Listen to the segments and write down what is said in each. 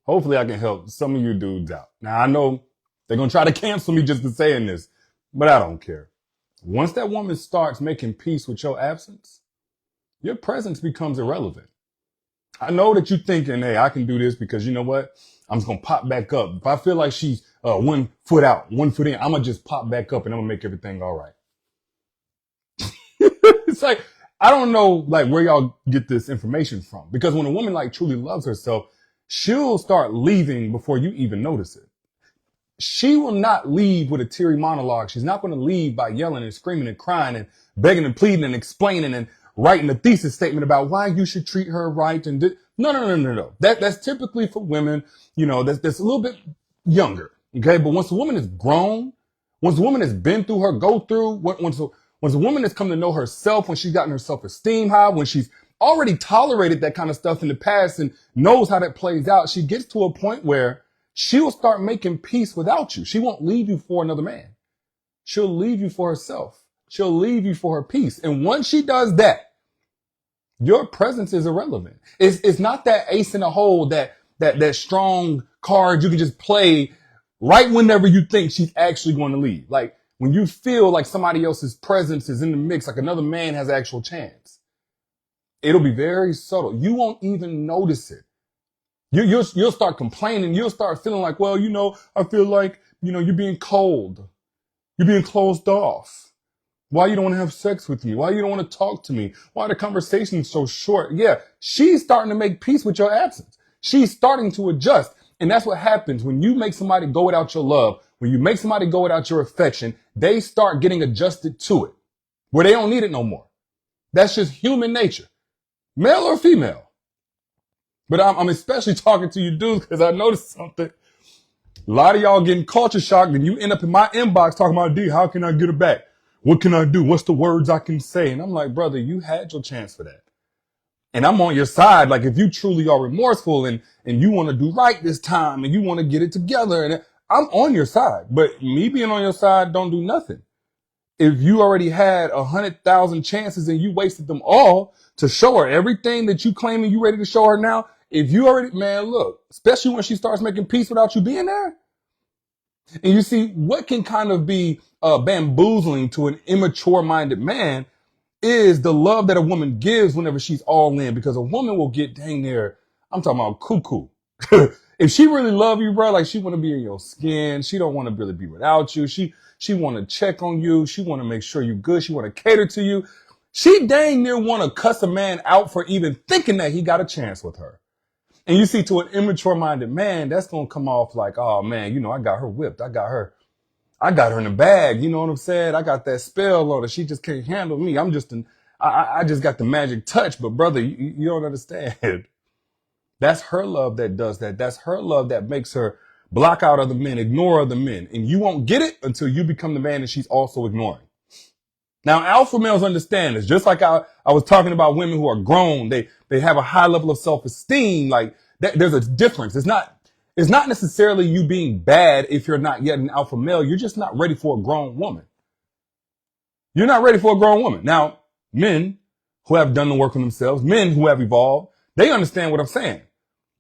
Hopefully I can help some of you dudes out. Now I know they're going to try to cancel me just for saying this, but I don't care. Once that woman starts making peace with your absence, your presence becomes irrelevant. I know that you're thinking, hey, I can do this because you know what? I'm just going to pop back up. If I feel like she's 1 foot out, 1 foot in, I'm going to just pop back up and I'm going to make everything all right. It's like, I don't know like where y'all get this information from, because when a woman like truly loves herself, she'll start leaving before you even notice it. She will not leave with a teary monologue. She's not going to leave by yelling and screaming and crying and begging and pleading and explaining and writing a thesis statement about why you should treat her right. And no. That's typically for women, that's a little bit younger. Okay. But once a woman is grown, once a woman has been through her go through, once a woman has come to know herself, when she's gotten her self-esteem high, when she's already tolerated that kind of stuff in the past and knows how that plays out, she gets to a point where she will start making peace without you. She won't leave you for another man. She'll leave you for herself. She'll leave you for her peace. And once she does that, your presence is irrelevant. It's not that ace in the hole, that strong card you can just play right whenever you think she's actually going to leave. Like when you feel like somebody else's presence is in the mix, like another man has actual chance. It'll be very subtle. You won't even notice it. You'll start complaining. You'll start feeling like, well, I feel like, you're being cold. You're being closed off. Why you don't want to have sex with me? Why you don't want to talk to me? Why the conversation is so short? Yeah, she's starting to make peace with your absence. She's starting to adjust. And that's what happens when you make somebody go without your love. When you make somebody go without your affection, they start getting adjusted to it, where they don't need it no more. That's just human nature, male or female. But I'm especially talking to you dudes because I noticed something. A lot of y'all getting culture shocked and you end up in my inbox talking about, D, how can I get her back? What can I do? What's the words I can say? And I'm like, brother, you had your chance for that. And I'm on your side. Like if you truly are remorseful and you want to do right this time and you want to get it together, and I'm on your side. But me being on your side don't do nothing. If you already had 100,000 chances and you wasted them all to show her everything that you claiming you ready to show her now, if you already, man, look, especially when she starts making peace without you being there. And you see, what can kind of be bamboozling to an immature minded man is the love that a woman gives whenever she's all in, because a woman will get dang near, I'm talking about cuckoo. If she really love you, bro, like she want to be in your skin. She don't want to really be without you. She want to check on you. She want to make sure you good. She want to cater to you. She dang near want to cuss a man out for even thinking that he got a chance with her. And you see, to an immature minded man, that's going to come off like, oh man, I got her whipped. I got her in the bag. You know what I'm saying? I got that spell on her. She just can't handle me. I just got the magic touch. But brother, you don't understand. That's her love that does that. That's her love that makes her block out other men, ignore other men. And you won't get it until you become the man that she's also ignoring. Now, alpha males understand this. Just like I was talking about women who are grown, they have a high level of self-esteem. Like there's a difference. It's not necessarily you being bad if you're not yet an alpha male. You're just not ready for a grown woman. You're not ready for a grown woman. Now, men who have done the work on themselves, men who have evolved, they understand what I'm saying.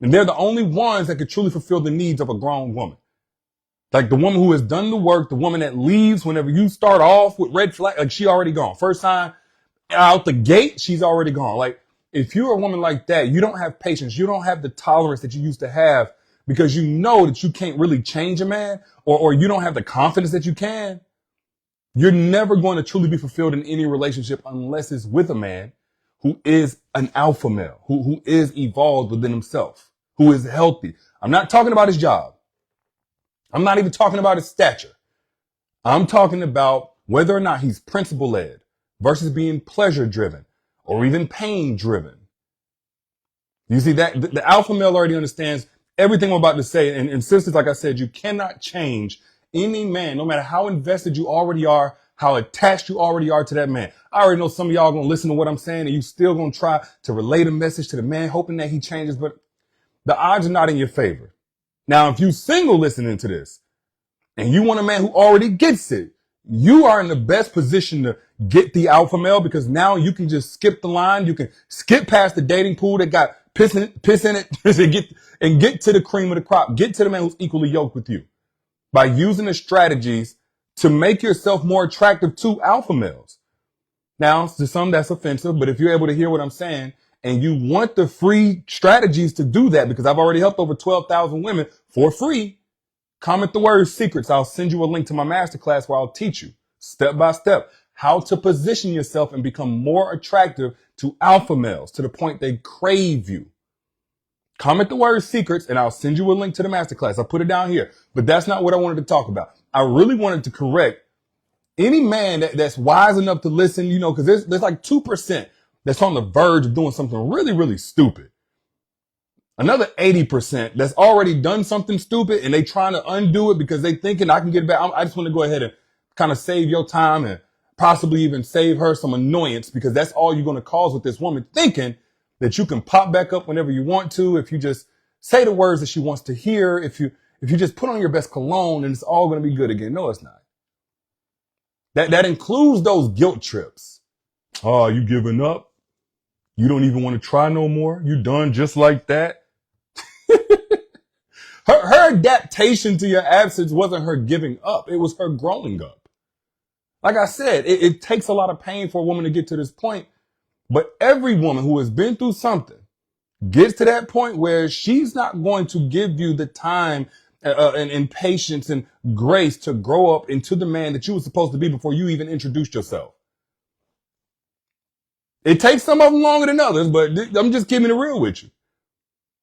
And they're the only ones that can truly fulfill the needs of a grown woman. Like the woman who has done the work, the woman that leaves whenever you start off with red flag, like she already gone. First time out the gate, she's already gone. Like if you're a woman like that, you don't have patience. You don't have the tolerance that you used to have because you know that you can't really change a man, or you don't have the confidence that you can. You're never going to truly be fulfilled in any relationship unless it's with a man who is an alpha male, who is evolved within himself, who is healthy. I'm not talking about his job. I'm not even talking about his stature. I'm talking about whether or not he's principle led versus being pleasure driven or even pain driven. You see that the alpha male already understands everything I'm about to say. And sisters, like I said, you cannot change any man, no matter how invested you already are, how attached you already are to that man. I already know some of y'all gonna listen to what I'm saying and you still gonna try to relay the message to the man, hoping that he changes, but the odds are not in your favor. Now, if you single listening to this and you want a man who already gets it, you are in the best position to get the alpha male, because now you can just skip the line. You can skip past the dating pool that got piss in it and get to the cream of the crop. Get to the man who's equally yoked with you by using the strategies to make yourself more attractive to alpha males. Now, to some that's offensive, but if you're able to hear what I'm saying and you want the free strategies to do that, because I've already helped over 12,000 women for free, comment the word secrets. I'll send you a link to my masterclass where I'll teach you step by step how to position yourself and become more attractive to alpha males to the point they crave you. Comment the word secrets and I'll send you a link to the masterclass. I'll put it down here, but that's not what I wanted to talk about. I really wanted to correct any man that's wise enough to listen, you know, because there's like 2% that's on the verge of doing something really, really stupid. Another 80% that's already done something stupid and they trying to undo it because they thinking I can get it back. I just want to go ahead and kind of save your time and possibly even save her some annoyance, because that's all you're going to cause with this woman, thinking that you can pop back up whenever you want to. If you just say the words that she wants to hear, if you just put on your best cologne and it's all going to be good again. No, it's not. That includes those guilt trips. Oh, you giving up? You don't even want to try no more? You done just like that? Her adaptation to your absence wasn't her giving up. It was her growing up. Like I said, it takes a lot of pain for a woman to get to this point. But every woman who has been through something gets to that point where she's not going to give you the time and patience and grace to grow up into the man that you were supposed to be before you even introduced yourself. It takes some of them longer than others, but I'm just keeping it real with you.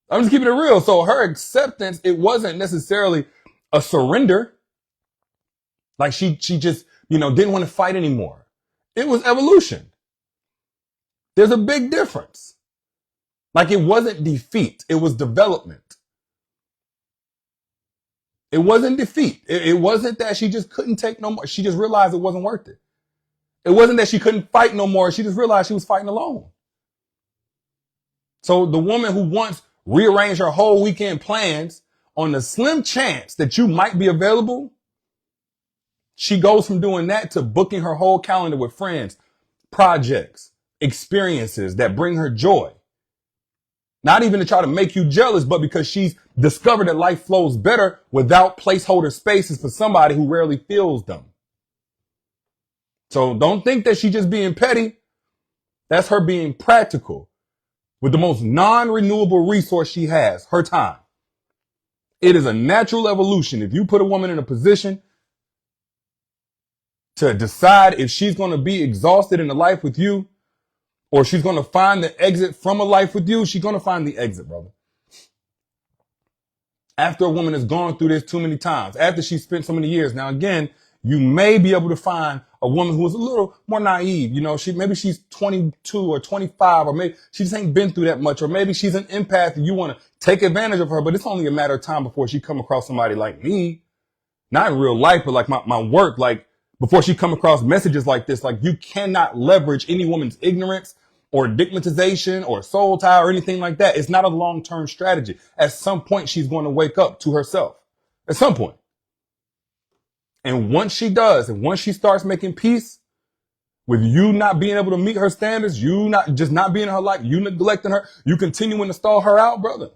I'm just keeping it real. So her acceptance, it wasn't necessarily a surrender. Like she just, didn't want to fight anymore. It was evolution. There's a big difference. Like it wasn't defeat. It was development. It wasn't defeat. It wasn't that she just couldn't take no more. She just realized it wasn't worth it. It wasn't that she couldn't fight no more. She just realized she was fighting alone. So the woman who once rearranged her whole weekend plans on the slim chance that you might be available, she goes from doing that to booking her whole calendar with friends, projects, experiences that bring her joy. Not even to try to make you jealous, but because she's discovered that life flows better without placeholder spaces for somebody who rarely feels them. So don't think that she's just being petty. That's her being practical with the most non-renewable resource she has, her time. It is a natural evolution. If you put a woman in a position to decide if she's going to be exhausted in a life with you, or she's going to find the exit from a life with you, she's going to find the exit, brother. After a woman has gone through this too many times, after she's spent so many years. Now, again, you may be able to find a woman who is a little more naive. Maybe she's 22 or 25, or maybe she just ain't been through that much, or maybe she's an empath and you want to take advantage of her, but it's only a matter of time before she come across somebody like me. Not in real life, but like my work, like before she come across messages like this. Like, you cannot leverage any woman's ignorance or digmatization or soul tie or anything like that. It's not a long-term strategy. At some point, she's going to wake up to herself. At some point. And once she does, and once she starts making peace with you not being able to meet her standards, you not being in her life, you neglecting her, you continuing to stall her out, brother,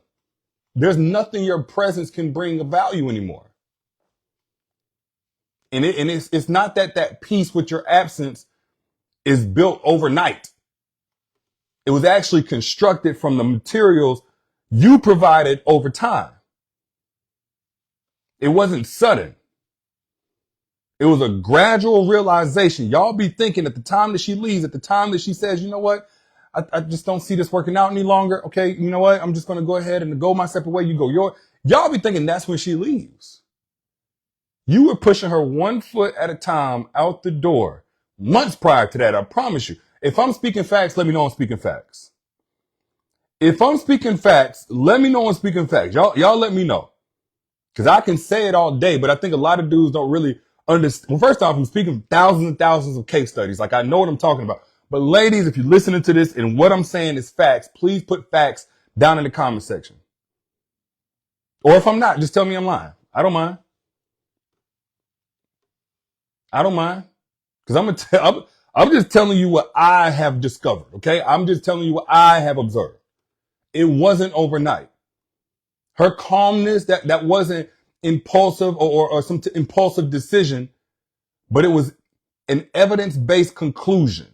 there's nothing your presence can bring of value anymore. And it's not that peace with your absence is built overnight. It was actually constructed from the materials you provided over time. It wasn't sudden. It was a gradual realization. Y'all be thinking at the time that she leaves, at the time that she says, you know what, I just don't see this working out any longer. Okay, you know what, I'm just going to go ahead and go my separate way. You go y'all be thinking that's when she leaves. You were pushing her 1 foot at a time out the door months prior to that. I promise you. If I'm speaking facts, let me know I'm speaking facts. If I'm speaking facts, let me know I'm speaking facts. Y'all let me know. Because I can say it all day, but I think a lot of dudes don't really understand. Well, first off, I'm speaking thousands and thousands of case studies. Like, I know what I'm talking about. But ladies, if you're listening to this and what I'm saying is facts, please put facts down in the comment section. Or if I'm not, just tell me I'm lying. I don't mind. Because I'm just telling you what I have discovered, okay? I'm just telling you what I have observed. It wasn't overnight. Her calmness, that wasn't impulsive or some impulsive decision, but it was an evidence-based conclusion.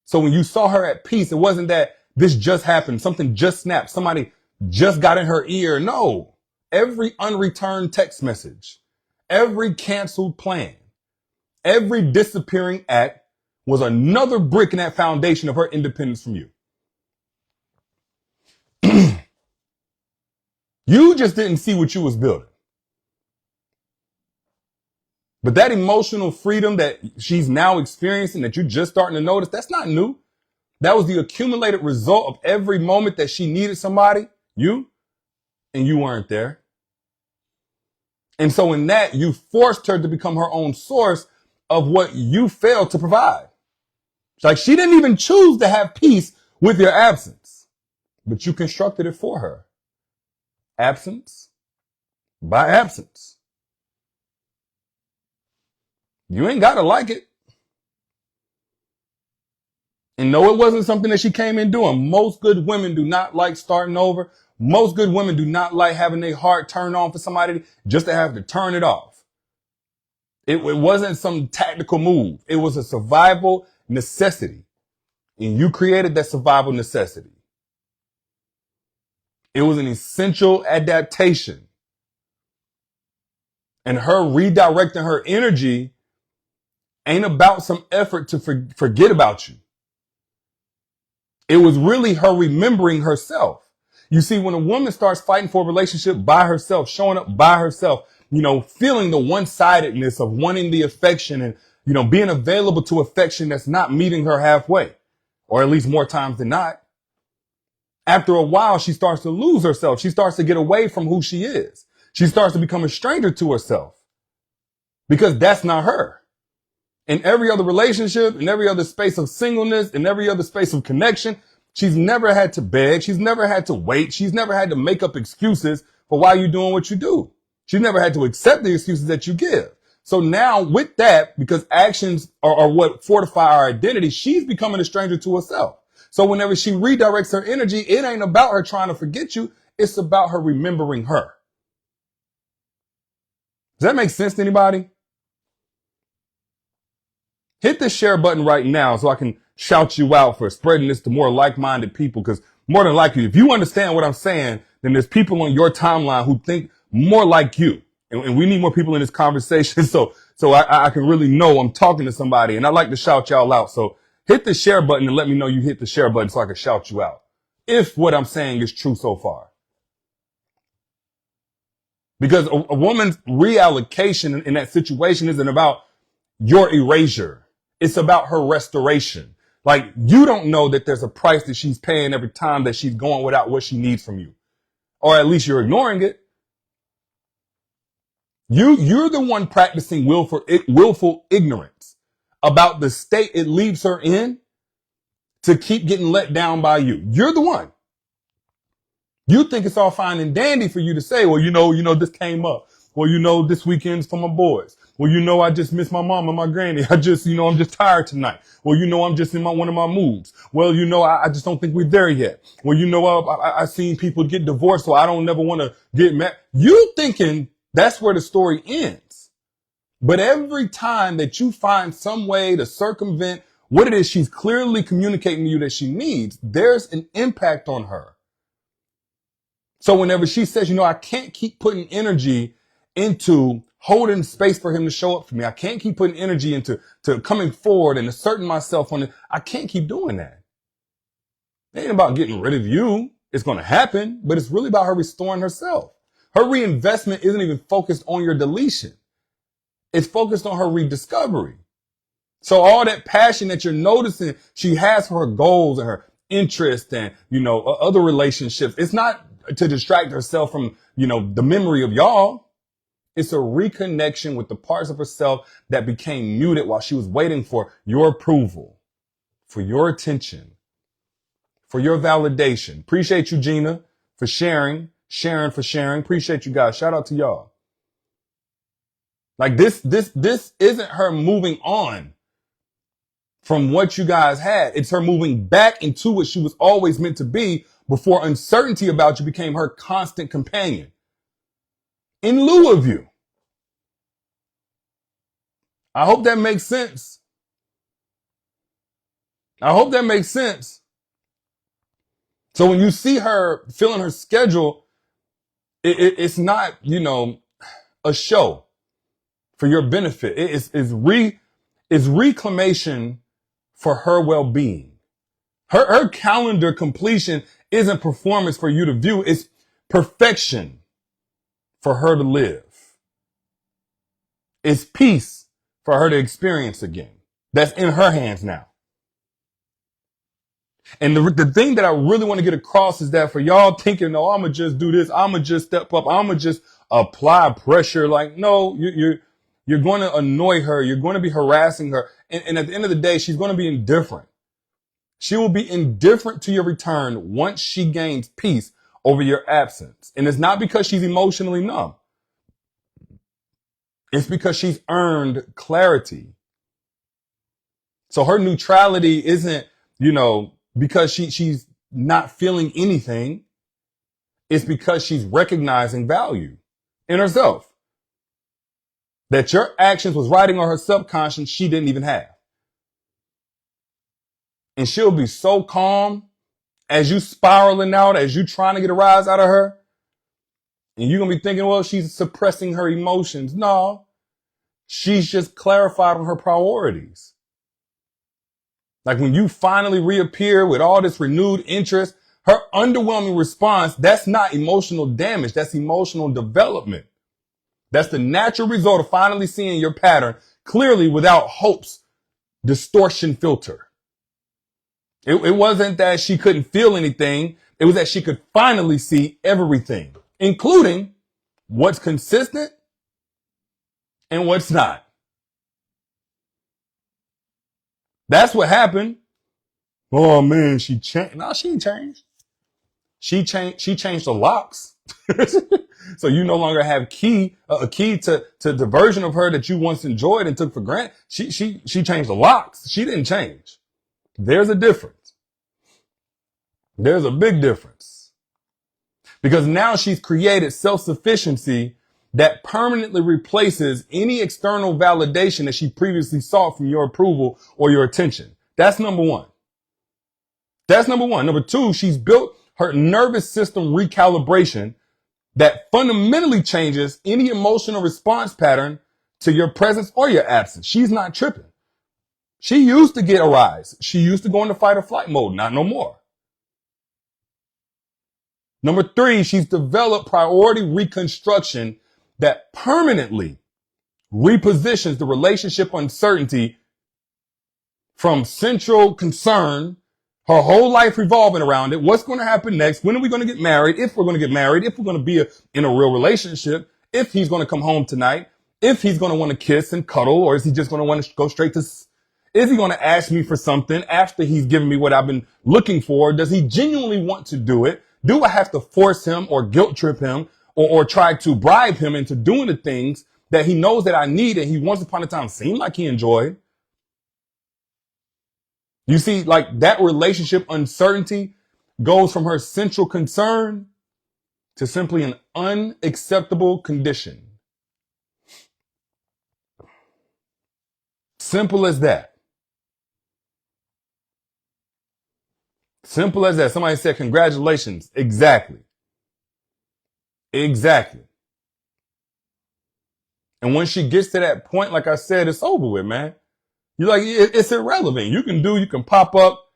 So when you saw her at peace, it wasn't that this just happened, something just snapped, somebody just got in her ear. No. Every unreturned text message, every canceled plan, every disappearing act was another brick in that foundation of her independence from you. You just didn't see what you was building. But that emotional freedom that she's now experiencing, that you're just starting to notice, that's not new. That was the accumulated result of every moment that she needed somebody, and you weren't there. And so in that, you forced her to become her own source of what you failed to provide. It's like she didn't even choose to have peace with your absence, but you constructed it for her. Absence by absence. You ain't got to like it. And no, it wasn't something that she came in doing. Most good women do not like starting over. Most good women do not like having their heart turned on for somebody just to have to turn it off. It wasn't some tactical move. It was a survival necessity. And you created that survival necessity. It was an essential adaptation. And her redirecting her energy ain't about some effort to forget about you. It was really her remembering herself. You see, when a woman starts fighting for a relationship by herself, showing up by herself, feeling the one-sidedness of wanting the affection and, being available to affection that's not meeting her halfway, or at least more times than not. After a while, she starts to lose herself. She starts to get away from who she is. She starts to become a stranger to herself because that's not her. In every other relationship, in every other space of singleness, in every other space of connection, she's never had to beg. She's never had to wait. She's never had to make up excuses for why you're doing what you do. She's never had to accept the excuses that you give. So now with that, because actions are what fortify our identity, she's becoming a stranger to herself. So whenever she redirects her energy, it ain't about her trying to forget you. It's about her remembering her. Does that make sense to anybody? Hit the share button right now so I can shout you out for spreading this to more like-minded people. Because more than likely, if you understand what I'm saying, then there's people on your timeline who think more like you. And we need more people in this conversation so I can really know I'm talking to somebody. And I like to shout y'all out. So hit the share button and let me know you hit the share button so I can shout you out. If what I'm saying is true so far. Because a woman's reallocation in that situation isn't about your erasure. It's about her restoration. Like, you don't know that there's a price that she's paying every time that she's going without what she needs from you. Or at least you're ignoring it. You're the one practicing willful ignorance about the state it leaves her in to keep getting let down by you. You're the one. You think it's all fine and dandy for you to say, well, this came up. Well, this weekend's for my boys. Well, I just miss my mom and my granny. I'm just tired tonight. Well, I'm just in one of my moods. Well, I just don't think we're there yet. Well, I seen people get divorced, so I don't never want to get mad. You thinking that's where the story ends. But every time that you find some way to circumvent what it is she's clearly communicating to you that she needs, there's an impact on her. So whenever she says, I can't keep putting energy into holding space for him to show up for me. I can't keep putting energy into coming forward and asserting myself on it. I can't keep doing that. It ain't about getting rid of you. It's going to happen, but it's really about her restoring herself. Her reinvestment isn't even focused on your deletion. It's focused on her rediscovery. So all that passion that you're noticing she has for her goals and her interests and, other relationships, it's not to distract herself from, the memory of y'all. It's a reconnection with the parts of herself that became muted while she was waiting for your approval, for your attention, for your validation. Appreciate you, Gina, for sharing. Sharon for sharing. Appreciate you guys. Shout out to y'all. Like this isn't her moving on from what you guys had. It's her moving back into what she was always meant to be before uncertainty about you became her constant companion. In lieu of you. I hope that makes sense. I hope that makes sense. So when you see her filling her schedule, it's not, a show for your benefit. It's reclamation for her well-being. Her calendar completion isn't performance for you to view. It's perfection for her to live. It's peace for her to experience again. That's in her hands now. And the thing that I really want to get across is that for y'all thinking, no, I'm going to just do this. I'm going to just step up. I'm going to just apply pressure. Like, no, you're going to annoy her. You're going to be harassing her. And at the end of the day, she's going to be indifferent. She will be indifferent to your return once she gains peace over your absence. And it's not because she's emotionally numb. It's because she's earned clarity. So her neutrality isn't, because she's not feeling anything. It's because she's recognizing value in herself. That your actions was writing on her subconscious she didn't even have. And she'll be so calm as you spiraling out, as you trying to get a rise out of her. And you're going to be thinking, well, she's suppressing her emotions. No, she's just clarified on her priorities. Like when you finally reappear with all this renewed interest, her underwhelming response, that's not emotional damage. That's emotional development. That's the natural result of finally seeing your pattern clearly without hope's distortion filter. It wasn't that she couldn't feel anything. It was that she could finally see everything, including what's consistent and what's not. That's what happened. Oh man, she changed. No, she ain't changed. She changed the locks. So you no longer have a key to the version of her that you once enjoyed and took for granted. She changed the locks. She didn't change. There's a difference. There's a big difference. Because now she's created self-sufficiency that permanently replaces any external validation that she previously sought from your approval or your attention. That's number one. Number two, she's built her nervous system recalibration that fundamentally changes any emotional response pattern to your presence or your absence. She's not tripping. She used to get a rise. She used to go into fight or flight mode. Not no more. Number three, she's developed priority reconstruction that permanently repositions the relationship uncertainty from central concern, her whole life revolving around it. What's going to happen next? When are we going to get married? If we're going to get married, if we're going to be in a real relationship, if he's going to come home tonight, if he's going to want to kiss and cuddle, or is he just going to want to go straight to, is he going to ask me for something after he's given me what I've been looking for? Does he genuinely want to do it? Do I have to force him or guilt trip him or try to bribe him into doing the things that he knows that I need and he once upon a time seemed like he enjoyed? You see, like that relationship uncertainty goes from her central concern to simply an unacceptable condition. Simple as that. Simple as that. Somebody said, congratulations. Exactly. Exactly. And when she gets to that point, like I said, it's over with, man. You're like, it's irrelevant. You can pop up.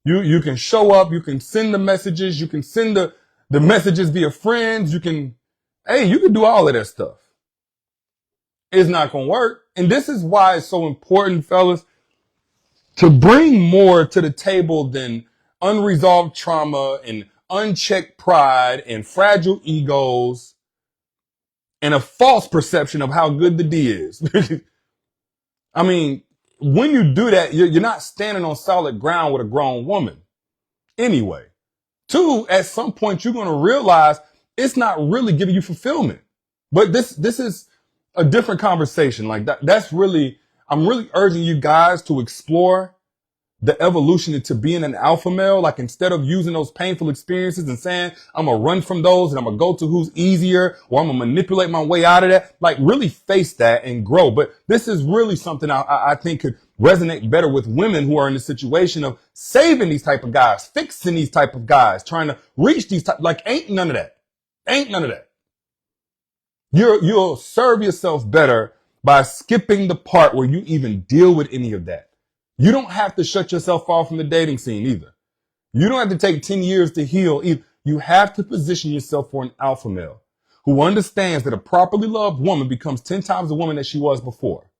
You can show up. You can send the messages. You can send the messages via friends. You can do all of that stuff. It's not going to work. And this is why it's so important, fellas, to bring more to the table than unresolved trauma and unchecked pride and fragile egos and a false perception of how good the D is. I mean, when you do that, you're not standing on solid ground with a grown woman. Anyway, two, at some point, you're going to realize it's not really giving you fulfillment. But this is a different conversation. Like that's really, I'm really urging you guys to explore the evolution into being an alpha male, like instead of using those painful experiences and saying, I'm going to run from those and I'm going to go to who's easier or I'm going to manipulate my way out of that, like really face that and grow. But this is really something I think could resonate better with women who are in the situation of saving these type of guys, fixing these type of guys, trying to reach these type, like ain't none of that. Ain't none of that. You'll serve yourself better by skipping the part where you even deal with any of that. You don't have to shut yourself off from the dating scene either. You don't have to take 10 years to heal either. You have to position yourself for an alpha male who understands that a properly loved woman becomes 10 times the woman that she was before.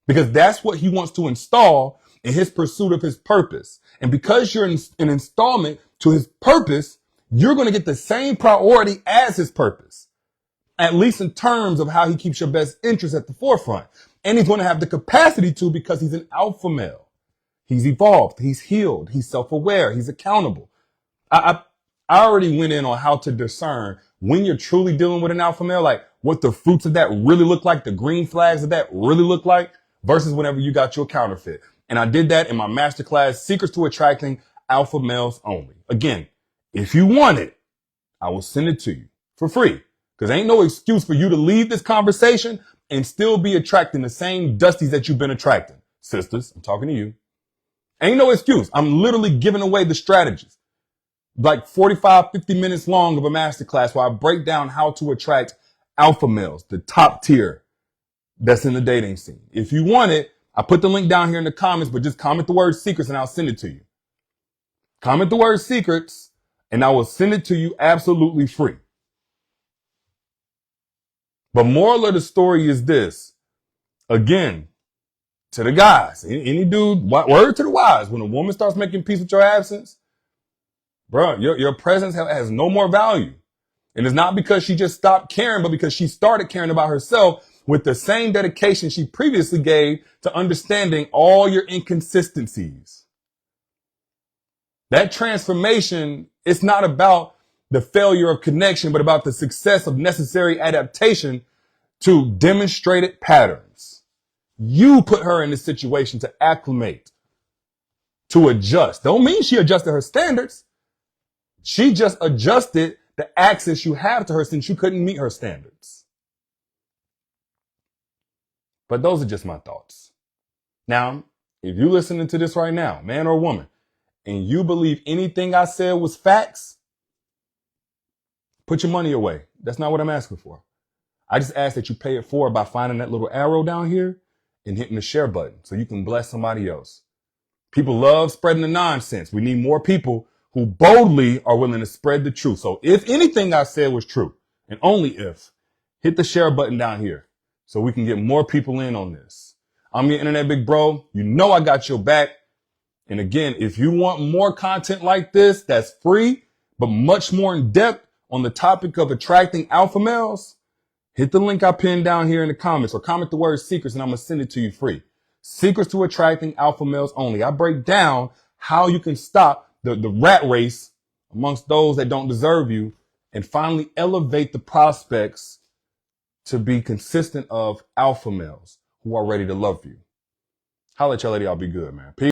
Because that's what he wants to install in his pursuit of his purpose. And because you're an installment to his purpose, you're going to get the same priority as his purpose. At least in terms of how he keeps your best interest at the forefront. And he's going to have the capacity to because he's an alpha male. He's evolved. He's healed. He's self-aware. He's accountable. I already went in on how to discern when you're truly dealing with an alpha male, like what the fruits of that really look like, the green flags of that really look like versus whenever you got your counterfeit. And I did that in my masterclass, Secrets to Attracting Alpha Males Only. Again, if you want it, I will send it to you for free. Because ain't no excuse for you to leave this conversation and still be attracting the same dusties that you've been attracting. Sisters, I'm talking to you. Ain't no excuse. I'm literally giving away the strategies. Like 45, 50 minutes long of a masterclass where I break down how to attract alpha males, the top tier that's in the dating scene. If you want it, I put the link down here in the comments, but just comment the word secrets and I'll send it to you. Comment the word secrets and I will send it to you absolutely free. But moral of the story is this. Again, to the guys, any dude, word to the wise, when a woman starts making peace with your absence, bro, your presence has no more value. And it's not because she just stopped caring, but because she started caring about herself with the same dedication she previously gave to understanding all your inconsistencies. That transformation, it's not about the failure of connection, but about the success of necessary adaptation to demonstrated patterns. You put her in this situation to acclimate, to adjust. Don't mean she adjusted her standards. She just adjusted the access you have to her since you couldn't meet her standards. But those are just my thoughts. Now, if you're listening to this right now, man or woman, and you believe anything I said was facts, put your money away. That's not what I'm asking for. I just ask that you pay it forward by finding that little arrow down here and hitting the share button so you can bless somebody else. People love spreading the nonsense. We need more people who boldly are willing to spread the truth. So if anything I said was true, and only if, hit the share button down here so we can get more people in on this. I'm your internet big bro. You know I got your back. And again, if you want more content like this, that's free, but much more in depth on the topic of attracting alpha males, hit the link I pinned down here in the comments or comment the word secrets and I'm going to send it to you free. Secrets to Attracting Alpha Males Only. I break down how you can stop the rat race amongst those that don't deserve you and finally elevate the prospects to be consistent of alpha males who are ready to love you. Holla at y'all lady. I'll be good, man. Peace.